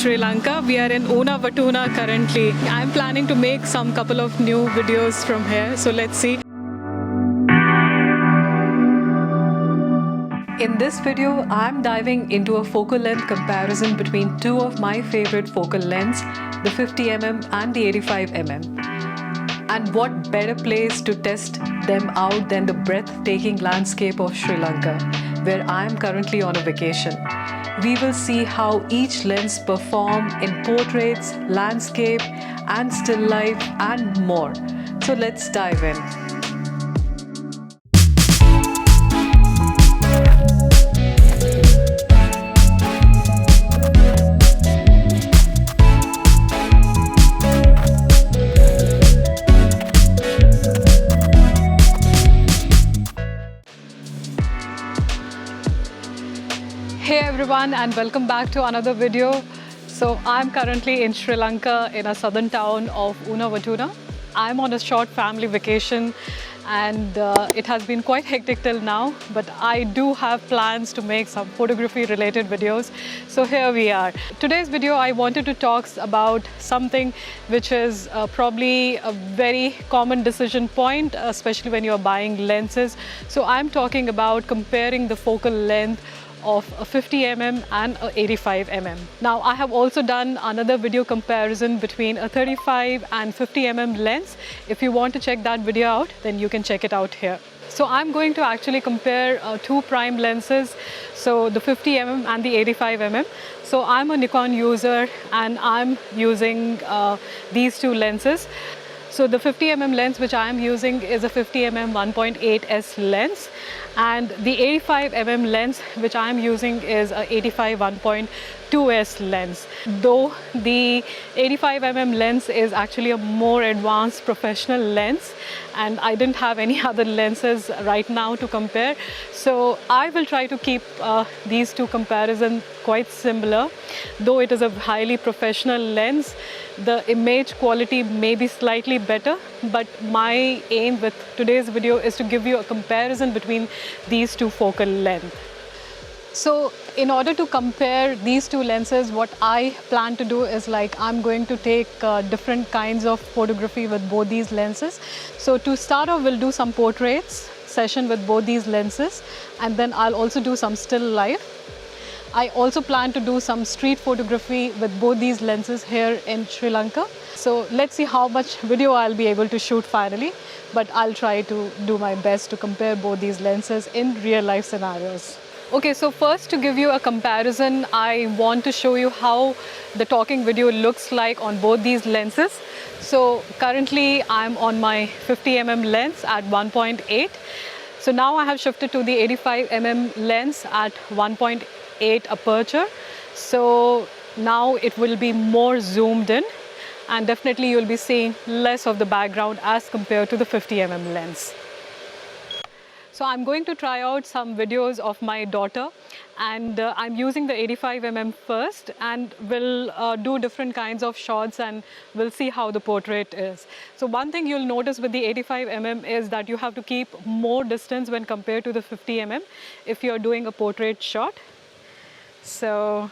Sri Lanka. We are in Vatuna currently. I'm planning to make some couple of new videos from here, so let's see. In this video, I'm diving into a focal length comparison between two of my favorite focal lengths, the 50mm and the 85mm. And what better place to test them out than the breathtaking landscape of Sri Lanka, where I'm currently on a vacation. We will see how each lens perform in portraits, landscape, and still life, and more. So let's dive in. Hey everyone, and welcome back to another video. So I'm currently in Sri Lanka in a southern town of Vatuna. I'm on a short family vacation and it has been quite hectic till now, but I do have plans to make some photography related videos. So here we are. Today's video I wanted to talk about something which is probably a very common decision point, especially when you're buying lenses. So I'm talking about comparing the focal length of a 50mm and a 85mm. Now I have also done another video comparison between a 35 and 50mm lens. If you want to check that video out, then you can check it out here. So I'm going to actually compare two prime lenses, so the 50mm and the 85mm. So I'm a Nikon user and I'm using these two lenses. So the 50mm lens which I am using is a 50mm 1.8s lens, and the 85mm lens which I am using is a 85 1.2s lens. Though the 85mm lens is actually a more advanced professional lens, and I didn't have any other lenses right now to compare. So I will try to keep these two comparisons quite similar. Though it is a highly professional lens, the image quality may be slightly better, but my aim with today's video is to give you a comparison between these two focal lengths. So in order to compare these two lenses, what I plan to do is I'm going to take different kinds of photography with both these lenses. So to start off, we'll do some portraits session with both these lenses, and then I'll also do some still life. I also plan to do some street photography with both these lenses here in Sri Lanka. So let's see how much video I'll be able to shoot finally, but I'll try to do my best to compare both these lenses in real life scenarios. Okay, so first, to give you a comparison, I want to show you how the talking video looks like on both these lenses. So currently I'm on my 50mm lens at 1.8. So now I have shifted to the 85mm lens at 1.8 aperture. So now it will be more zoomed in, and definitely you'll be seeing less of the background as compared to the 50mm lens. So I'm going to try out some videos of my daughter, and I'm using the 85mm first, and we'll do different kinds of shots and we'll see how the portrait is. So one thing you'll notice with the 85mm is that you have to keep more distance when compared to the 50mm if you're doing a portrait shot. So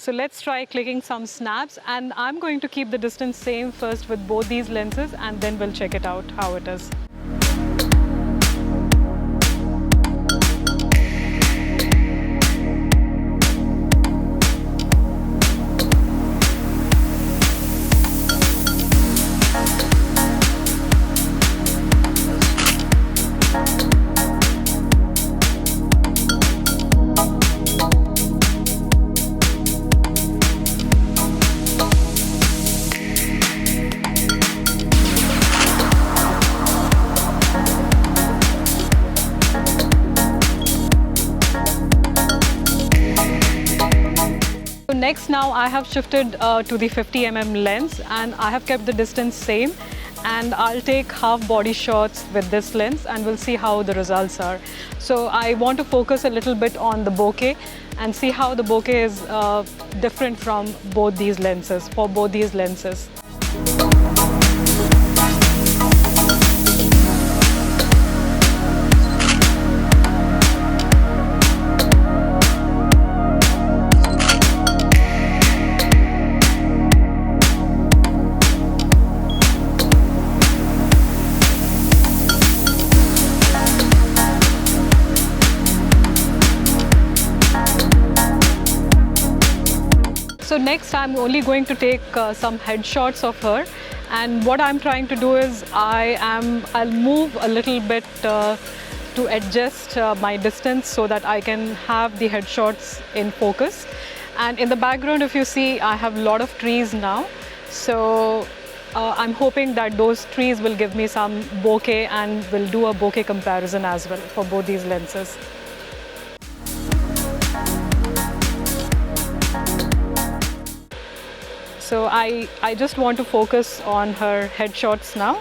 let's try clicking some snaps, and I'm going to keep the distance same first with both these lenses, and then we'll check it out how it is. Next, now I have shifted to the 50mm lens, and I have kept the distance same, and I'll take half body shots with this lens and we'll see how the results are. So I want to focus a little bit on the bokeh and see how the bokeh is different from both these lenses, for both these lenses. So next I'm only going to take some headshots of her, and what I'm trying to do is I'll move a little bit to adjust my distance so that I can have the headshots in focus. And in the background, if you see, I have a lot of trees now. So I'm hoping that those trees will give me some bokeh, and will do a bokeh comparison as well for both these lenses. So I just want to focus on her headshots now.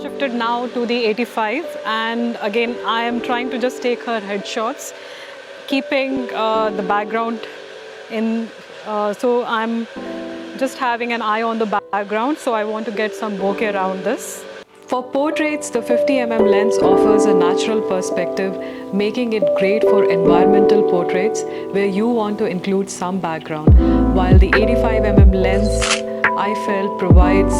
Shifted now to the 85, and again I am trying to just take her headshots, keeping the background in, so I'm just having an eye on the background, so I want to get some bokeh around this. For portraits, the 50mm lens offers a natural perspective, making it great for environmental portraits where you want to include some background, while the 85mm lens I felt provides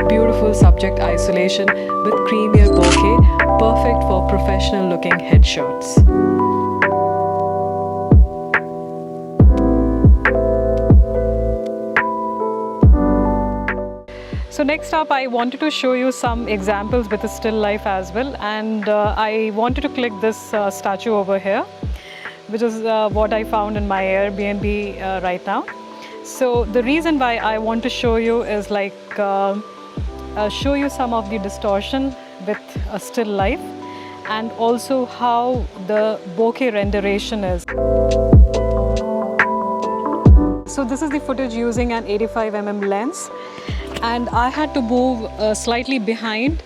beautiful subject isolation with creamier bokeh, perfect for professional looking headshots. So next up, I wanted to show you some examples with a still life as well, and I wanted to click this statue over here, which is what I found in my Airbnb right now. So the reason why I want to show you is like show you some of the distortion with a still life, and also how the bokeh renderation is. So this is the footage using an 85mm lens, and I had to move slightly behind.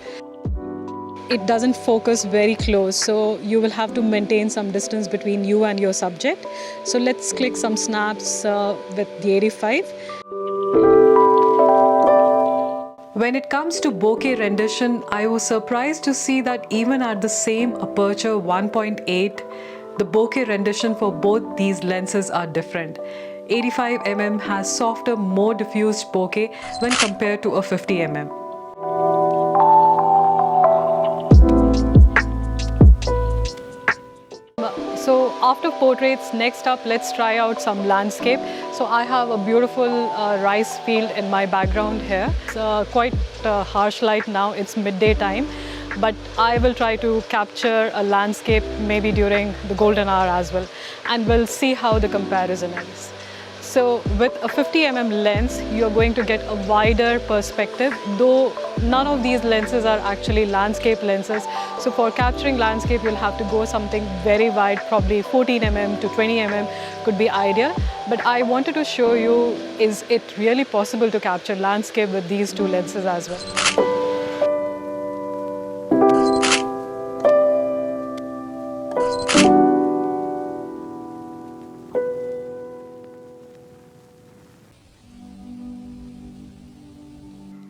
It doesn't focus very close, so you will have to maintain some distance between you and your subject. So let's click some snaps with the 85. When it comes to bokeh rendition, I was surprised to see that even at the same aperture 1.8, the bokeh rendition for both these lenses are different. 85mm has softer, more diffused bokeh when compared to a 50mm. So after portraits, next up let's try out some landscape. So I have a beautiful rice field in my background here. It's quite harsh light now, it's midday time, but I will try to capture a landscape maybe during the golden hour as well, and we'll see how the comparison is. So with a 50mm lens, you're going to get a wider perspective, though none of these lenses are actually landscape lenses. So for capturing landscape, you'll have to go something very wide, probably 14mm to 20mm could be ideal. But I wanted to show you, is it really possible to capture landscape with these two lenses as well?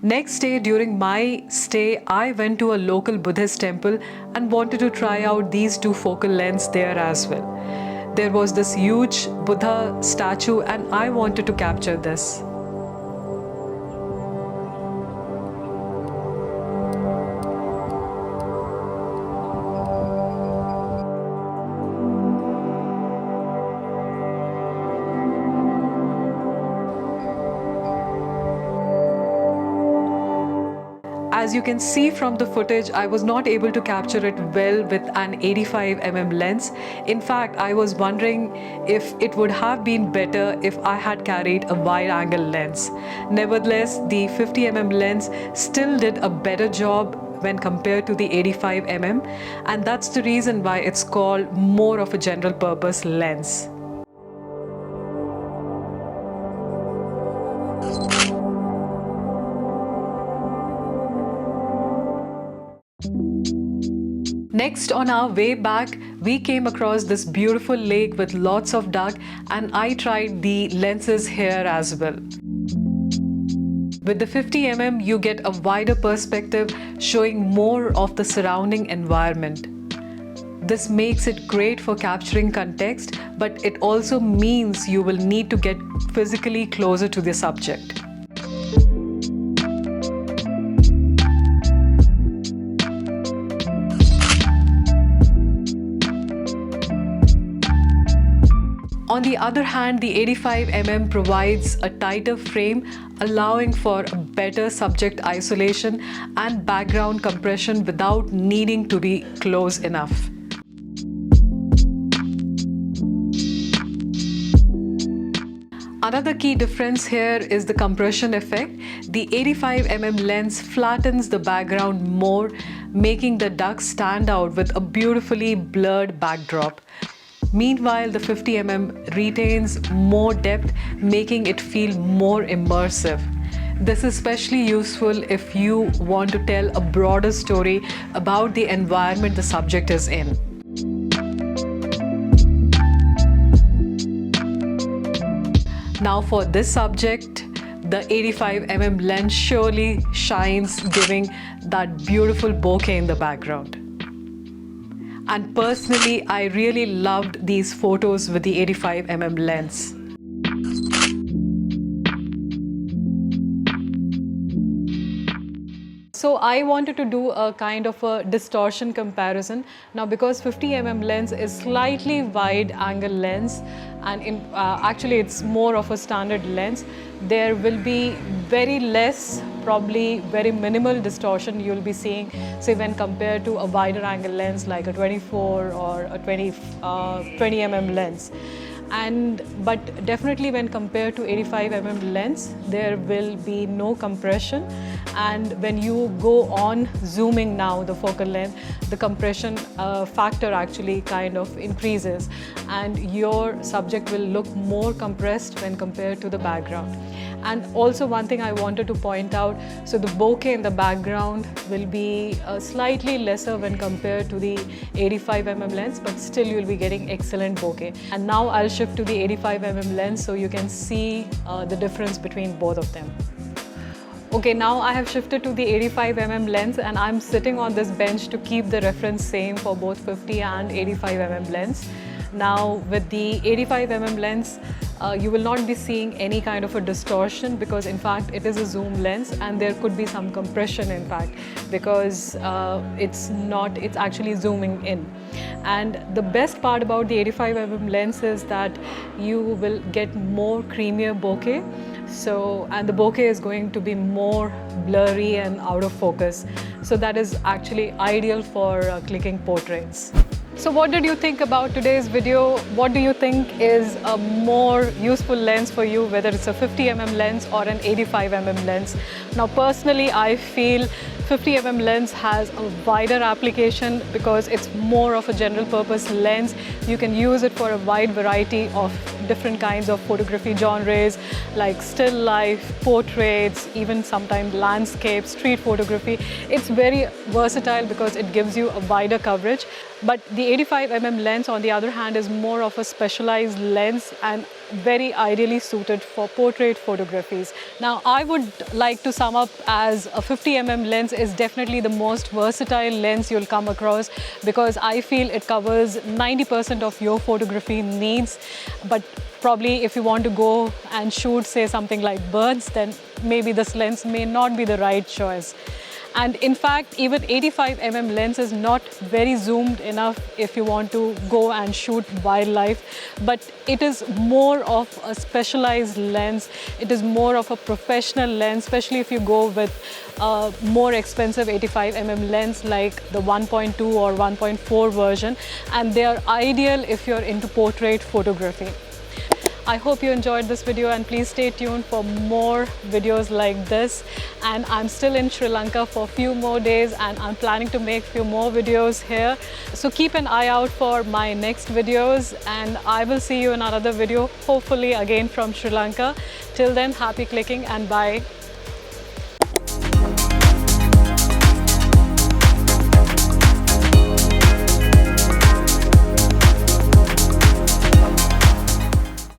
Next day, during my stay, I went to a local Buddhist temple and wanted to try out these two focal lens there as well. There was this huge Buddha statue and I wanted to capture this. As you can see from the footage, I was not able to capture it well with an 85mm lens. In fact, I was wondering if it would have been better if I had carried a wide-angle lens. Nevertheless, the 50mm lens still did a better job when compared to the 85mm, and that's the reason why it's called more of a general purpose lens. Next, on our way back, we came across this beautiful lake with lots of duck, and I tried the lenses here as well. With the 50mm, you get a wider perspective showing more of the surrounding environment. This makes it great for capturing context, but it also means you will need to get physically closer to the subject. On the other hand, the 85mm provides a tighter frame, allowing for a better subject isolation and background compression without needing to be close enough. Another key difference here is the compression effect. The 85mm lens flattens the background more, making the duck stand out with a beautifully blurred backdrop. Meanwhile, the 50mm retains more depth, making it feel more immersive. This is especially useful if you want to tell a broader story about the environment the subject is in. Now for this subject, the 85mm lens surely shines, giving that beautiful bokeh in the background. And personally, I really loved these photos with the 85mm lens. So I wanted to do a kind of a distortion comparison. Now, because 50mm lens is slightly wide angle lens, and actually it's more of a standard lens, there will be very less, probably very minimal distortion you'll be seeing, say when compared to a wider angle lens like a 24 or a 20mm lens. But definitely when compared to 85mm lens, there will be no compression, and when you go on zooming now the focal length, the compression factor actually kind of increases, and your subject will look more compressed when compared to the background. And also one thing I wanted to point out, so the bokeh in the background will be slightly lesser when compared to the 85mm lens, but still you'll be getting excellent bokeh. And now I'll shift to the 85mm lens so you can see the difference between both of them. Okay, now I have shifted to the 85mm lens, and I'm sitting on this bench to keep the reference same for both 50 and 85mm lens. Now with the 85mm lens, you will not be seeing any kind of a distortion, because in fact it is a zoom lens, and there could be some compression in fact, because it's actually zooming in. And the best part about the 85mm lens is that you will get more creamier bokeh. And the bokeh is going to be more blurry and out of focus. So that is actually ideal for clicking portraits. So what did you think about today's video? What do you think is a more useful lens for you, whether it's a 50mm lens or an 85mm lens? Now personally, I feel 50mm lens has a wider application because it's more of a general purpose lens. You can use it for a wide variety of different kinds of photography genres like still life, portraits, even sometimes landscape, street photography. It's very versatile because it gives you a wider coverage. But the 85mm lens, on the other hand, is more of a specialized lens and very ideally suited for portrait photographies. Now, I would like to sum up as a 50mm lens is definitely the most versatile lens you'll come across, because I feel it covers 90% of your photography needs. But probably if you want to go and shoot, say, something like birds, then maybe this lens may not be the right choice. And in fact, even 85mm lens is not very zoomed enough if you want to go and shoot wildlife, but it is more of a specialized lens. It is more of a professional lens, especially if you go with a more expensive 85mm lens like the 1.2 or 1.4 version, and they are ideal if you're into portrait photography. I hope you enjoyed this video, and please stay tuned for more videos like this. And I'm still in Sri Lanka for a few more days, and I'm planning to make a few more videos here. So keep an eye out for my next videos, and I will see you in another video, hopefully again from Sri Lanka. Till then, happy clicking and bye.